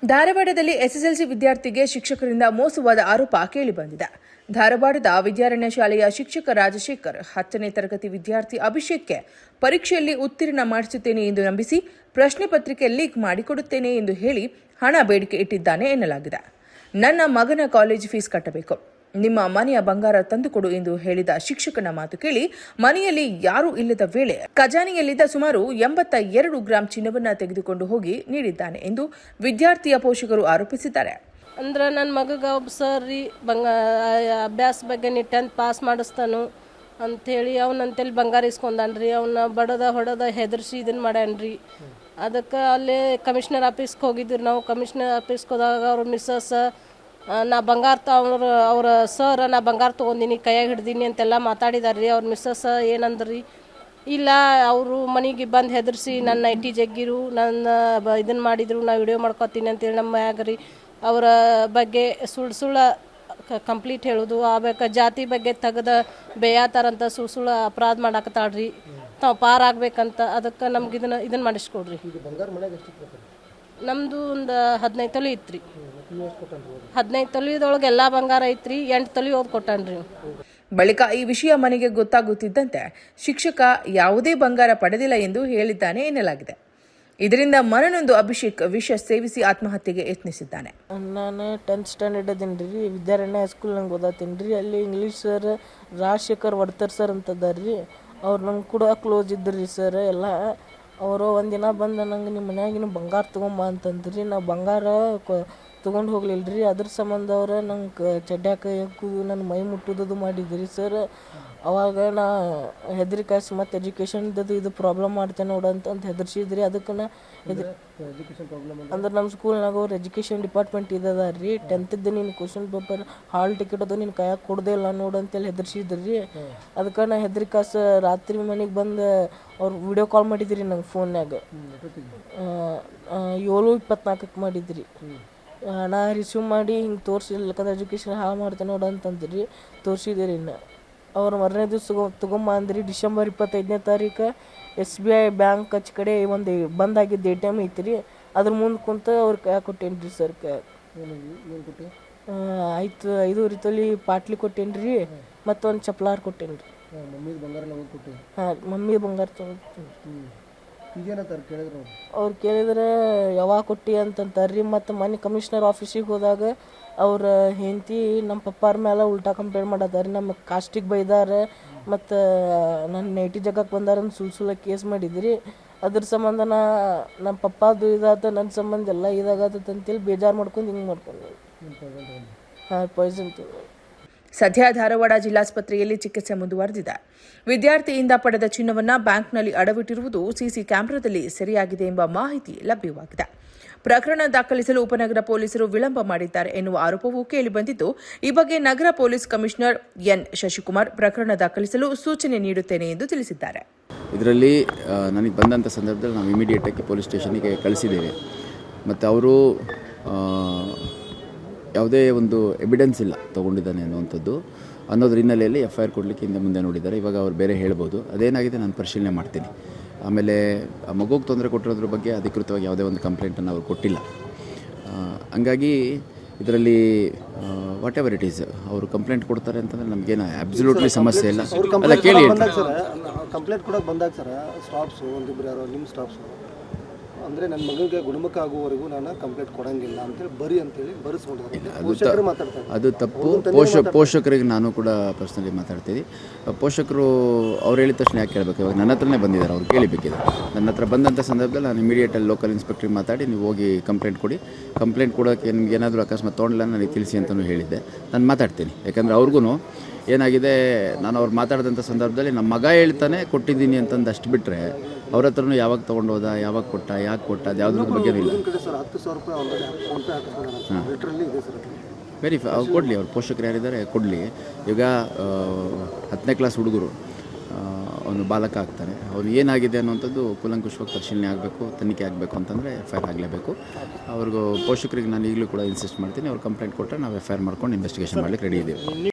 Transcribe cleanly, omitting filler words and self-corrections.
ಧಾರವಾಡದಲ್ಲಿ ಎಸ್ಎಸ್ಎಲ್ಸಿ ವಿದ್ಯಾರ್ಥಿಗೆ ಶಿಕ್ಷಕರಿಂದ ಮೋಸವಾದ ಆರೋಪ ಕೇಳಿಬಂದಿದೆ. ಧಾರವಾಡದ ವಿದ್ಯಾರಣ್ಯ ಶಾಲೆಯ ಶಿಕ್ಷಕ ರಾಜಶೇಖರ್ 10ನೇ ತರಗತಿ ವಿದ್ಯಾರ್ಥಿ ಅಭಿಷೇಕ್ಗೆ ಪರೀಕ್ಷೆಯಲ್ಲಿ ಉತ್ತೀರ್ಣ ಮಾಡಿಸುತ್ತೇನೆ ಎಂದು ನಂಬಿಸಿ ಪ್ರಶ್ನೆ ಪತ್ರಿಕೆ ಲೀಕ್ ಮಾಡಿಕೊಡುತ್ತೇನೆ ಎಂದು ಹೇಳಿ ಹಣ ಬೇಡಿಕೆ ಇಟ್ಟಿದ್ದಾನೆ ಎನ್ನಲಾಗಿದೆ. ನನ್ನ ಮಗನ ಕಾಲೇಜ್ ಫೀಸ್ ಕಟ್ಟಬೇಕು, ನಿಮ್ಮ ಮನೆಯ ಬಂಗಾರ ತಂದುಕೊಡು ಎಂದು ಹೇಳಿದ ಶಿಕ್ಷಕನ ಮಾತು ಕೇಳಿ ಮನೆಯಲ್ಲಿ ಯಾರೂ ಇಲ್ಲದ ವೇಳೆ ಖಜಾನೆಯಲ್ಲಿದ್ದ ಸುಮಾರು 82 ಗ್ರಾಂ ಚಿನ್ನವನ್ನು ತೆಗೆದುಕೊಂಡು ಹೋಗಿ ನೀಡಿದ್ದಾನೆ ಎಂದು ವಿದ್ಯಾರ್ಥಿಯ ಪೋಷಕರು ಆರೋಪಿಸಿದ್ದಾರೆ. ಅಂದ್ರೆ ನನ್ನ ಮಗಗ ಒಬ್ಬ ಸರ್ ರೀ ಅಭ್ಯಾಸ ಬಗ್ಗೆ ನೀ 10th ಪಾಸ್ ಮಾಡಿಸ್ತಾನು ಅಂಥೇಳಿ ಅವನಂತೇಳಿ ಬಂಗಾರ ಇಸ್ಕೊಂಡಾನ್ರಿ. ಅವನ್ನ ಹೊಡೆದ ಹೆದರ್ಸಿ ಇದನ್ನು ಮಾಡ್ಯಾನ್ರಿ. ಅದಕ್ಕೆ ಅಲ್ಲೇ ಕಮಿಷನರ್ ಆಫೀಸ್ಗೆ ಹೋಗಿದ್ವಿ ನಾವು. ಕಮಿಷನರ್ ಆಫೀಸ್ಗೆ ಹೋದಾಗ ಅವ್ರ ಮಿಸ್ಸಸ್ ನಾ ಬಂಗಾರ ಅವ್ರ ಸರ್ ನಾ ಬಂಗಾರ ತೊಗೊಂಡಿನಿ ಕೈಯಾಗ ಹಿಡ್ದೀನಿ ಅಂತೆಲ್ಲ ಮಾತಾಡಿದಾರೆ ರೀ. ಅವ್ರ ಮಿಸ್ಸಸ್ ಏನಂದ್ರಿ, ಇಲ್ಲ ಅವರು ಮನೆಗೆ ಬಂದು ಹೆದರ್ಸಿ ನನ್ನ ಐಟಿ ಜಗ್ಗಿರು ನನ್ನ ಇದನ್ನು ಮಾಡಿದ್ರು, ನಾ ವಿಡಿಯೋ ಮಾಡ್ಕೊತೀನಿ ಅಂತೇಳಿ ನಮ್ಮ ಮ್ಯಾಗ ರೀ ಅವರ ಬಗ್ಗೆ ಸುಳ್ಳು ಕಂಪ್ಲೀಟ್ ಹೇಳೋದು. ಆಮೇಲೆ ಜಾತಿ ಬಗ್ಗೆ ತೆಗೆದ ಬೇಯಾತಾರಂತ ಸುಳ್ಳು ಅಪರಾಧ ಮಾಡಾಕತ್ತಾಳ್ರಿ. ತಾವು ಪಾರಾಗಬೇಕಂತ ಅದಕ್ಕೆ ನಮ್ಗೆ ಇದನ್ನು ಮಾಡಿಸ್ಕೊಡ್ರಿ. ನಮ್ಮದು ಒಂದು 15 ತೊಲೆ ಇತ್ತು ರೀ. 15 ತೊಲೆದೊಳಗೆ ಎಲ್ಲ ಬಂಗಾರ ಐತ್ರಿ. 8 ತೊಲೆ ಓದ್ ಕೊಟ್ಟಾನ್ರಿ. ಬಳಿಕ ಈ ವಿಷಯ ಮನೆಗೆ ಗೊತ್ತಾಗುತ್ತಿದ್ದಂತೆ ಶಿಕ್ಷಕ ಯಾವುದೇ ಬಂಗಾರ ಪಡೆದಿಲ್ಲ ಎಂದು ಹೇಳಿದ್ದಾನೆ ಎನ್ನಲಾಗಿದೆ. ಇದರಿಂದ ಮನನೊಂದು ಅಭಿಷೇಕ್ ವಿಷ ಸೇವಿಸಿ ಆತ್ಮಹತ್ಯೆಗೆ ಯತ್ನಿಸಿದ್ದಾನೆ. ನಾನು 10th ಸ್ಟ್ಯಾಂಡರ್ಡ್ ಅದೀನಿ ರೀ. ವಿದ್ಯಾರಣ್ಯ ಹೈಸ್ಕೂಲ್ ನಂಗೆ ಓದಾತೀನಿ ರೀ. ಅಲ್ಲಿ ಇಂಗ್ಲೀಷ್ ಸರ್ ರಾಜಶೇಖರ್ ವಡ್ತರ್ ಸರ್ ಅಂತದಾರ ರೀ. ಅವ್ರು ನಂಗೆ ಕೂಡ ಕ್ಲೋಸ್ ಇದ್ದರು ರೀ ಸರ್ ಎಲ್ಲ. ಅವರು ಒಂದಿನ ಬಂದು ನಂಗೆ ನಿಮ್ಮ ಮನ್ಯಾಗಿನ ಬಂಗಾರ ತೊಗೊಂಬ ಅಂತಂದ್ರಿ. ನಾವು ಬಂಗಾರ ತೊಗೊಂಡು ಹೋಗ್ಲಿಲ್ಲ ರೀ. ಅದ್ರ ಸಂಬಂಧ ಅವ್ರು ನಂಗೆ ಚಡ್ಯಾಕ ಹಾಕೋದು ನನ್ನ ಮೈ ಮುಟ್ಟೋದು ಮಾಡಿದ್ರಿ ಸರ್. ಅವಾಗ ನಾ ಹೆದರಿಕಾಯ್ಸಿ ಮತ್ತು ಎಜುಕೇಷನ್ದು ಇದು ಪ್ರಾಬ್ಲಮ್ ಮಾಡ್ತೇನೆ ನೋಡಂತ ಹೆದರ್ಸಿದ್ರಿ. ಅದಕ್ಕೆ ನಾ ಅಂದ್ರೆ ನಮ್ಮ ಸ್ಕೂಲ್ನಾಗ ಅವ್ರು ಎಜುಕೇಷನ್ ಡಿಪಾರ್ಟ್ಮೆಂಟ್ ಇದ್ದದ ರೀ. 10th ನೀನು ಕ್ವಶನ್ ಪೇಪರ್ ಹಾಲ್ ಟಿಕೆಟ್ ಅದು ನೀನು ಕೈಯಾಗ ಕೊಡದೇ ಇಲ್ಲ ನೋಡಂತೇಳಿ ಹೆದರ್ಸಿದ್ರಿ ರೀ. ಅದಕ್ಕೆ ನಾ ಹೆದರಿಕಾಸ ರಾತ್ರಿ ಮನೆಗೆ ಬಂದು ಅವ್ರು ವಿಡಿಯೋ ಕಾಲ್ ಮಾಡಿದ್ರಿ ನಂಗೆ ಫೋನ್ಯಾಗ. 7:24 ಮಾಡಿದ್ರಿ. ನಾ ರಿಸೀವ್ ಮಾಡಿ ಹಿಂಗೆ ತೋರಿಸಿಲ್ಲ, ಯಾಕಂದ್ರೆ ಎಜುಕೇಷನ್ ಹಾಳು ಮಾಡ್ತೇನೆ ನೋಡು ಅಂತಂದ್ರಿ. ತೋರಿಸಿದ್ರಿ. ಅವ್ರು ಮರನೇ ದಿವ್ಸ ತೊಗೊಂಬ ಅಂದ್ರಿ. ಡಿಸೆಂಬರ್ 25ನೇ ತಾರೀಕು SBI ಬ್ಯಾಂಕ್ ಹಚ್ಚ ಕಡೆ ಒಂದು ಬಂದಾಗಿದ್ದು ATM ಐತಿ ರೀ. ಅದ್ರ ಮುಂದೆ ಕುಂತು ಅವ್ರ ಕೈಯಾಗ ಕೊಟ್ಟೇನಿ ರೀ ಸರ್. ಆಯ್ತು 5 ತೊಲೆ ಪಾಟ್ಲಿ ಕೊಟ್ಟೇನಿ ರೀ. ಮತ್ತೊಂದು ಚಪ್ಲಾರ್ ಕೊಟ್ಟೇನಿ ರೀ. ಹಾಂ, ಮಮ್ಮಿ ಬಂಗಾರ ತೊಗೊಂಡು ಅವ್ರು ಕೇಳಿದ್ರೆ ಯಾವಾಗ ಕೊಟ್ಟಿ ಅಂತಂತಾರ್ರಿ. ಮತ್ತು ಮೊನ್ನೆ ಕಮಿಷನರ್ ಆಫೀಸಿಗೆ ಹೋದಾಗ ಅವ್ರ ಹೆಂಡತಿ ನಮ್ಮ ಪಪ್ಪಾರ ಮೇಲೆ ಉಲ್ಟಾ ಕಂಪ್ಲೇಂಟ್ ಮಾಡತ್ತಾರ. ನಮ್ಮ ಕಾಸ್ಟಿಗೆ ಬೈದಾರೆ ಮತ್ತು ನನ್ನ ನೈಟಿ ಜಗಕ್ಕೆ ಬಂದಾರಂತ ಸುಳ್ಳು ಕೇಸ್ ಮಾಡಿದ್ರಿ. ಅದ್ರ ಸಂಬಂಧ ನಮ್ಮ ಪಪ್ಪಾದು ಇದಾತ, ನನ್ನ ಸಂಬಂಧ ಎಲ್ಲ ಇದಾಗತ್ತಂತೇಳಿ ಬೇಜಾರು ಮಾಡ್ಕೊಂಡು ಹಿಂಗೆ ಮಾಡ್ಕೊಂಡು ಹಾಂ ಪಾಯ್ಸನ್. ಸದ್ಯ ಧಾರವಾಡ ಜಿಲ್ಲಾಸ್ಪತ್ರೆಯಲ್ಲಿ ಚಿಕಿತ್ಸೆ ಮುಂದುವರೆದಿದೆ. ವಿದ್ಯಾರ್ಥಿಯಿಂದ ಪಡೆದ ಚಿನ್ನವನ್ನು ಬ್ಯಾಂಕ್ನಲ್ಲಿ ಅಡವಿಟ್ಟಿರುವುದು ಸಿಸಿ ಕ್ಯಾಮೆರಾದಲ್ಲಿ ಸೆರೆಯಾಗಿದೆ ಎಂಬ ಮಾಹಿತಿ ಲಭ್ಯವಾಗಿದೆ. ಪ್ರಕರಣ ದಾಖಲಿಸಲು ಉಪನಗರ ಪೊಲೀಸರು ವಿಳಂಬ ಮಾಡಿದ್ದಾರೆ ಎನ್ನುವ ಆರೋಪವೂ ಕೇಳಿಬಂದಿದ್ದು, ಈ ಬಗ್ಗೆ ನಗರ ಪೊಲೀಸ್ ಕಮಿಷನರ್ ಎನ್ ಶಶಿಕುಮಾರ್ ಪ್ರಕರಣ ದಾಖಲಿಸಲು ಸೂಚನೆ ನೀಡುತ್ತೇನೆ ಎಂದು ತಿಳಿಸಿದ್ದಾರೆ. ಇದರಲ್ಲಿ ನನಗೆ ಬಂದಂಥ ಸಂದರ್ಭದಲ್ಲಿ ನಾವು ಇಮಿಡಿಯೇಟಾಗಿ ಪೊಲೀಸ್ ಸ್ಟೇಷನ್ಗೆ ಕಳಿಸಿದ್ದೇವೆ. ಮತ್ತು ಅವರು ಯಾವುದೇ ಒಂದು ಎವಿಡೆನ್ಸ್ ಇಲ್ಲ ತೊಗೊಂಡಿದ್ದಾನೆ ಅನ್ನೋದ್ರ ಹಿನ್ನೆಲೆಯಲ್ಲಿ FIR ಕೊಡಲಿಕ್ಕೆ ಹಿಂದೆ ಮುಂದೆ ನೋಡಿದ್ದಾರೆ. ಇವಾಗ ಅವ್ರು ಬೇರೆ ಹೇಳ್ಬೋದು. ಅದೇನಾಗಿದೆ ನಾನು ಪರಿಶೀಲನೆ ಮಾಡ್ತೀನಿ. ಆಮೇಲೆ ಮಗುಗೆ ತೊಂದರೆ ಕೊಟ್ಟಿರೋದ್ರ ಬಗ್ಗೆ ಅಧಿಕೃತವಾಗಿ ಯಾವುದೇ ಒಂದು ಕಂಪ್ಲೇಂಟನ್ನು ಅವ್ರು ಕೊಟ್ಟಿಲ್ಲ. ಹಂಗಾಗಿ ಇದರಲ್ಲಿ ವಾಟ್ ಎವರ್ ಇಟ್ ಈಸ್ ಅವರು ಕಂಪ್ಲೇಂಟ್ ಕೊಡ್ತಾರೆ ಅಂತಂದರೆ ನಮಗೇನು ಅಬ್ಸಲ್ಯೂಟ್ಲಿ ಸಮಸ್ಯೆ ಇಲ್ಲ. ಅಲ್ಲ ಕೇಳಿ ಕಂಪ್ಲೇಂಟ್ ಕೊಡೋಕೆ ಬಂದಾಗ ಸರ್ ಸ್ಟಾಫ್ಸು ಒಂದಿಬ್ಬರು ಯಾರೋ ನಿಮ್ಮ ಸ್ಟಾಫ್ಸು ಅಂದರೆ ನನ್ನ ಮಗನಿಗೆ ಗುಣಮುಖ ಆಗುವವರೆಗೂ ನಾನು ಕಂಪ್ಲೇಂಟ್ ಕೊಡೋಂಗಿಲ್ಲ ಅಂತೇಳಿ ಬರಿ ಅಂತೇಳಿ ಬರೆಸ್ಕೊಂಡಿದ್ದಾರೆ. ಅದು ತಪ್ಪು. ಪೋಷಕರಿಗೆ ನಾನು ಕೂಡ ಪರ್ಸ್ನಲಿ ಮಾತಾಡ್ತೀನಿ. ಪೋಷಕರು ಅವ್ರು ಹೇಳಿದ ತಕ್ಷಣ ಯಾಕೆ ಕೇಳಬೇಕು? ಇವಾಗ ನನ್ನ ಹತ್ರನೇ ಬಂದಿದ್ದಾರೆ, ಅವ್ರು ಕೇಳಿಬೇಕಿದೆ. ನನ್ನ ಹತ್ರ ಬಂದಂಥ ಸಂದರ್ಭದಲ್ಲಿ ನಾನು ಇಮಿಡಿಯೇಟಲ್ಲಿ ಲೋಕಲ್ ಇನ್ಸ್ಪೆಕ್ಟ್ರಿಗೆ ಮಾತಾಡಿ ನೀವು ಹೋಗಿ ಕಂಪ್ಲೇಂಟ್ ಕೊಡಿ, ಕಂಪ್ಲೇಂಟ್ ಕೊಡೋಕ್ಕೆ ನಿಮ್ಗೆ ಏನಾದರೂ ಅಕಸ್ಮಾತ್ ತೊಗೊಂಡಿಲ್ಲ ನನಗೆ ತಿಳಿಸಿ ಅಂತಲೂ ಹೇಳಿದ್ದೆ. ನಾನು ಮಾತಾಡ್ತೀನಿ. ಯಾಕಂದರೆ ಅವ್ರಿಗೂ ಏನಾಗಿದೆ, ನಾನು ಅವ್ರು ಮಾತಾಡಿದಂಥ ಸಂದರ್ಭದಲ್ಲಿ ನಮ್ಮ ಮಗ ಹೇಳ್ತಾನೆ ಕೊಟ್ಟಿದ್ದೀನಿ ಅಂತಂದು ಅಷ್ಟು ಬಿಟ್ಟರೆ ಅವ್ರ ಹತ್ರನೂ ಯಾವಾಗ ತೊಗೊಂಡು ಹೋದ, ಯಾವಾಗ ಕೊಟ್ಟ, ಯಾಕೆ ಕೊಟ್ಟ, ಅದು ಯಾವುದ್ರ ಬಗ್ಗೆ ಇಲ್ಲ. ಹಾಂ, ವೆರಿಫೈ ಅವ್ರು ಕೊಡಲಿ, ಅವ್ರ ಪೋಷಕರು ಯಾರಿದ್ದಾರೆ ಕೊಡಲಿ. ಈಗ 10ನೇ ಕ್ಲಾಸ್ ಹುಡುಗರು ಅವನು ಬಾಲಕ ಆಗ್ತಾನೆ. ಅವನು ಏನಾಗಿದೆ ಅನ್ನೋಂಥದ್ದು ಕೂಲಂಕುಷವಾಗಿ ಪರಿಶೀಲನೆ ಆಗಬೇಕು, ತನಿಖೆ ಆಗಬೇಕು ಅಂತಂದರೆ FIR ಆಗಲೇಬೇಕು. ಅವ್ರಿಗೂ ಪೋಷಕರಿಗೆ ನಾನು ಈಗಲೂ ಕೂಡ ಇನ್ಸಿಸ್ಟ್ ಮಾಡ್ತೀನಿ. ಅವ್ರು ಕಂಪ್ಲೇಂಟ್ ಕೊಟ್ಟರೆ ನಾವು FIR ಮಾಡ್ಕೊಂಡು ಇನ್ವೆಸ್ಟಿಗೇಷನ್ ಮಾಡಲಿಕ್ಕೆ ರೆಡಿ ಇದ್ದೀವಿ.